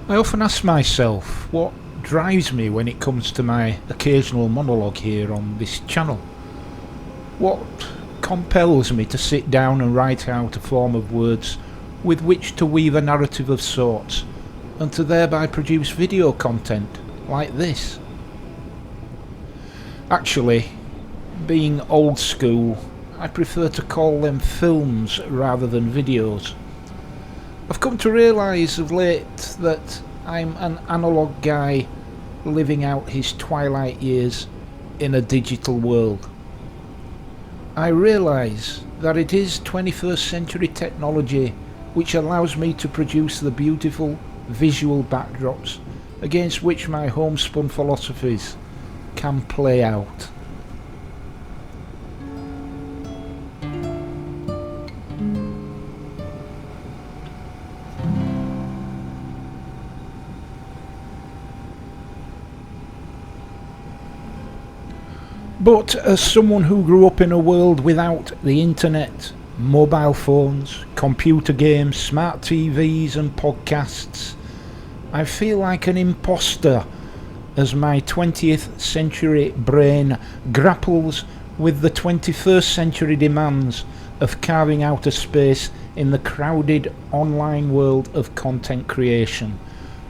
I often ask myself what drives me when it comes to my occasional monologue here on this channel. What compels me to sit down and write out a form of words with which to weave a narrative of sorts, and to thereby produce video content like this. Actually, being old school, I prefer to call them films rather than videos. I've come to realise of late that I'm an analogue guy living out his twilight years in a digital world. I realise that it is 21st century technology which allows me to produce the beautiful visual backdrops against which my homespun philosophies can play out. But as someone who grew up in a world without the internet, mobile phones, computer games, smart TVs and podcasts, I feel like an imposter as my 20th century brain grapples with the 21st century demands of carving out a space in the crowded online world of content creation,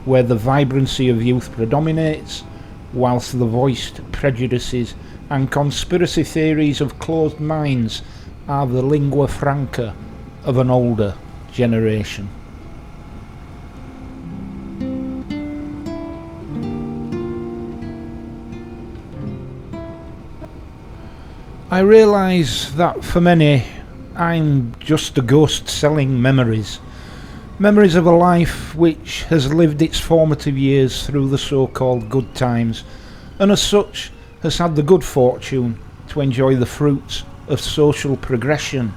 where the vibrancy of youth predominates, whilst the voiced prejudices and conspiracy theories of closed minds are the lingua franca of an older generation. I realise that for many I'm just a ghost selling memories. Memories of a life which has lived its formative years through the so-called good times, and as such has had the good fortune to enjoy the fruits of social progression.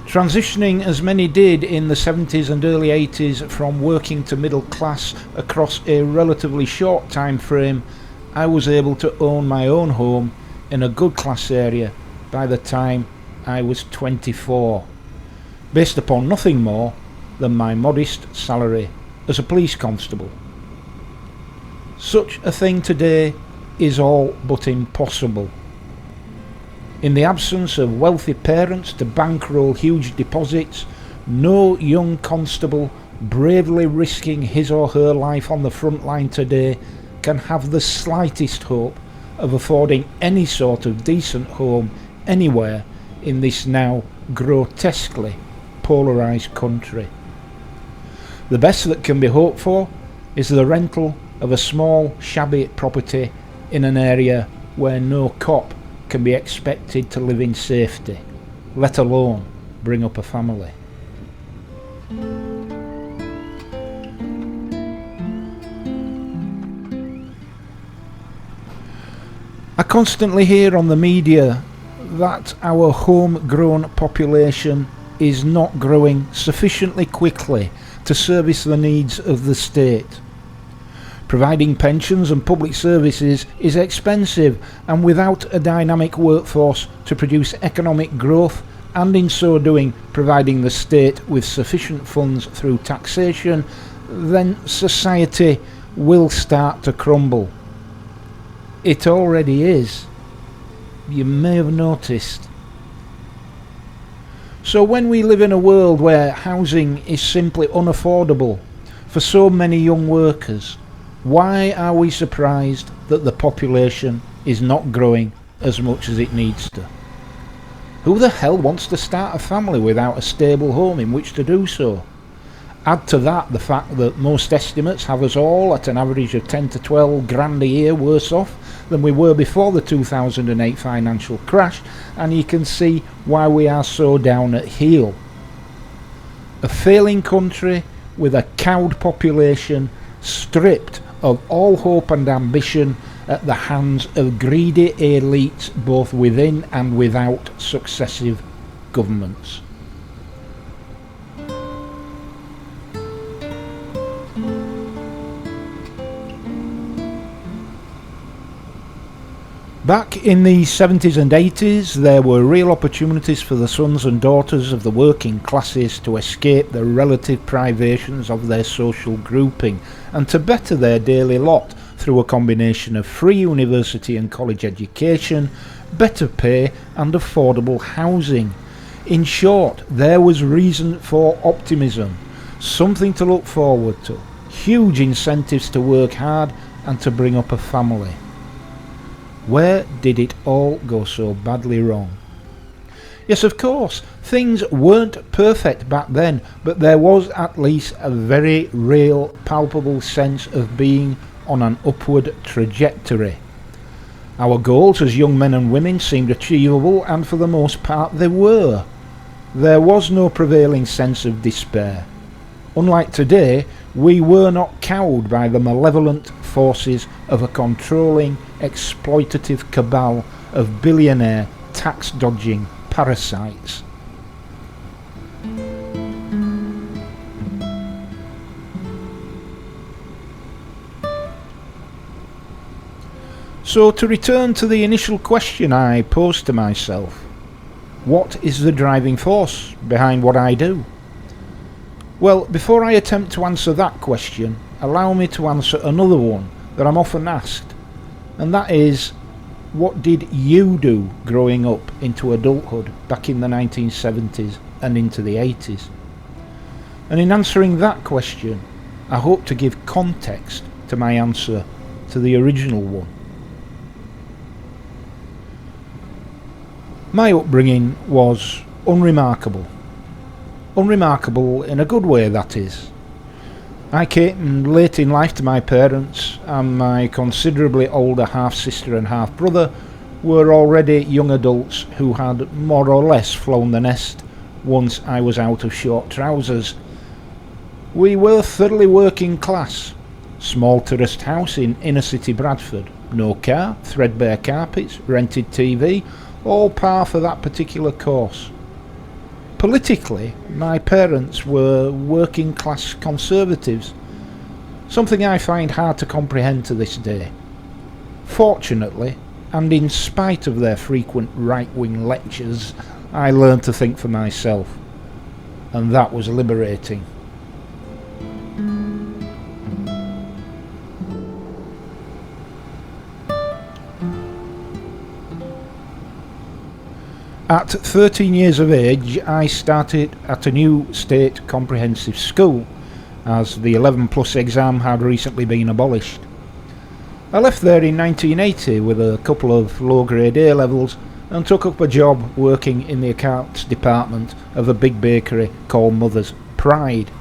Transitioning as many did in the 70s and early 80s from working to middle class across a relatively short time frame, I was able to own my own home in a good class area by the time I was 24, based upon nothing more than my modest salary as a police constable. Such a thing today is all but impossible. In the absence of wealthy parents to bankroll huge deposits, no young constable bravely risking his or her life on the front line today can have the slightest hope of affording any sort of decent home anywhere in this now grotesquely polarised country. The best that can be hoped for is the rental of a small shabby property in an area where no cop can be expected to live in safety, let alone bring up a family. I constantly hear on the media that our homegrown population is not growing sufficiently quickly to service the needs of the state. Providing pensions and public services is expensive, and without a dynamic workforce to produce economic growth, and in so doing providing the state with sufficient funds through taxation, then society will start to crumble. It already is. You may have noticed. So when we live in a world where housing is simply unaffordable for so many young workers, why are we surprised that the population is not growing as much as it needs to? Who the hell wants to start a family without a stable home in which to do so? Add to that the fact that most estimates have us all at an average of 10 to 12 grand a year worse off than we were before the 2008 financial crash, and you can see why we are so down at heel. A failing country with a cowed population stripped of all hope and ambition at the hands of greedy elites both within and without successive governments. Back in the 70s and 80s, there were real opportunities for the sons and daughters of the working classes to escape the relative privations of their social grouping and to better their daily lot through a combination of free university and college education, better pay and affordable housing. In short, there was reason for optimism, something to look forward to, huge incentives to work hard and to bring up a family. Where did it all go so badly wrong? Yes, of course, things weren't perfect back then, but there was at least a very real, palpable sense of being on an upward trajectory. Our goals as young men and women seemed achievable, and for the most part they were. There was no prevailing sense of despair. Unlike today, we were not cowed by the malevolent forces of a controlling, exploitative cabal of billionaire, tax-dodging parasites. So to return to the initial question I posed to myself, what is the driving force behind what I do? Well, before I attempt to answer that question, allow me to answer another one that I'm often asked, and that is, what did you do growing up into adulthood back in the 1970s and into the 80s? And in answering that question, I hope to give context to my answer to the original one. My upbringing was unremarkable. Unremarkable in a good way, that is. I came late in life to my parents, and my considerably older half-sister and half-brother were already young adults who had more or less flown the nest once I was out of short trousers. We were thoroughly working class. Small terraced house in inner city Bradford. No car, threadbare carpets, rented TV, all par for that particular course. Politically, my parents were working class conservatives, something I find hard to comprehend to this day. Fortunately, and in spite of their frequent right-wing lectures, I learned to think for myself, and that was liberating. At 13 years of age, I started at a new state comprehensive school, as the 11 plus exam had recently been abolished. I left there in 1980 with a couple of low-grade A-levels and took up a job working in the accounts department of a big bakery called Mother's Pride.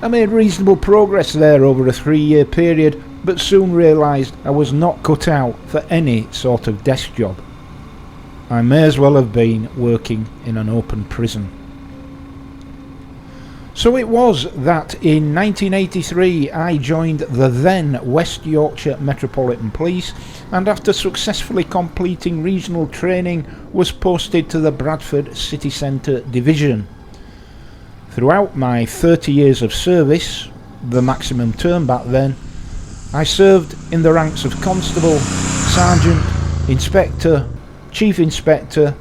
I made reasonable progress there over a 3-year period, but soon realised I was not cut out for any sort of desk job. I may as well have been working in an open prison. So it was that in 1983 I joined the then West Yorkshire Metropolitan Police, and after successfully completing regional training was posted to the Bradford City Centre Division. Throughout my 30 years of service, the maximum term back then, I served in the ranks of constable, sergeant, inspector, chief inspector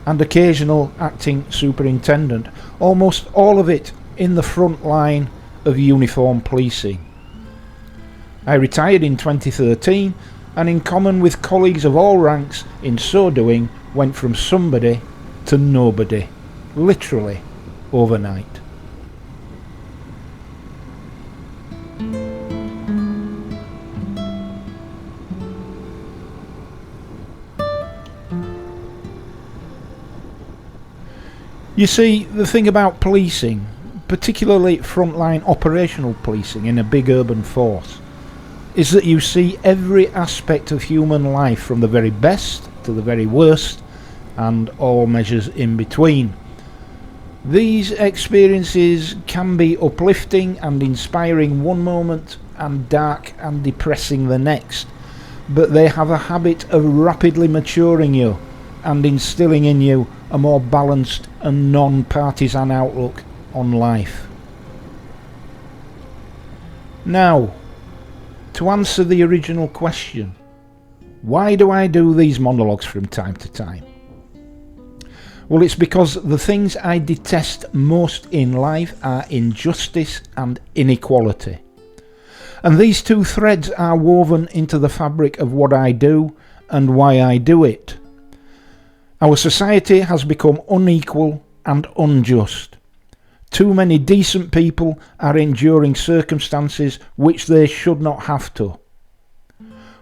and occasional acting superintendent, almost all of it in the front line of uniform policing. I retired in 2013 and, in common with colleagues of all ranks, in so doing went from somebody to nobody, literally overnight. You see, the thing about policing, particularly frontline operational policing in a big urban force, is that you see every aspect of human life from the very best to the very worst and all measures in between. These experiences can be uplifting and inspiring one moment and dark and depressing the next, but they have a habit of rapidly maturing you and instilling in you a more balanced and non-partisan outlook on life. Now, to answer the original question, Why do I do these monologues from time to time? Well, it's because the things I detest most in life are injustice and inequality. And these two threads are woven into the fabric of what I do and why I do it. Our society has become unequal and unjust. Too many decent people are enduring circumstances which they should not have to.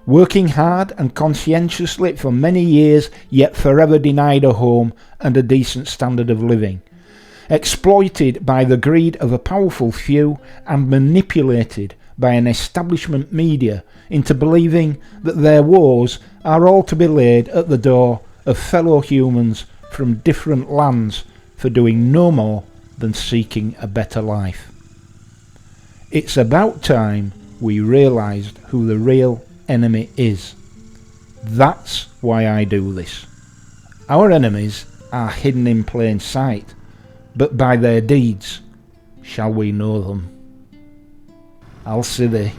Working hard and conscientiously for many years, yet forever denied a home and a decent standard of living. Exploited by the greed of a powerful few and manipulated by an establishment media into believing that their woes are all to be laid at the door of fellow humans from different lands for doing no more than seeking a better life. It's about time we realised who the real enemy is. That's why I do this. Our enemies are hidden in plain sight, but by their deeds shall we know them. I'll see thee.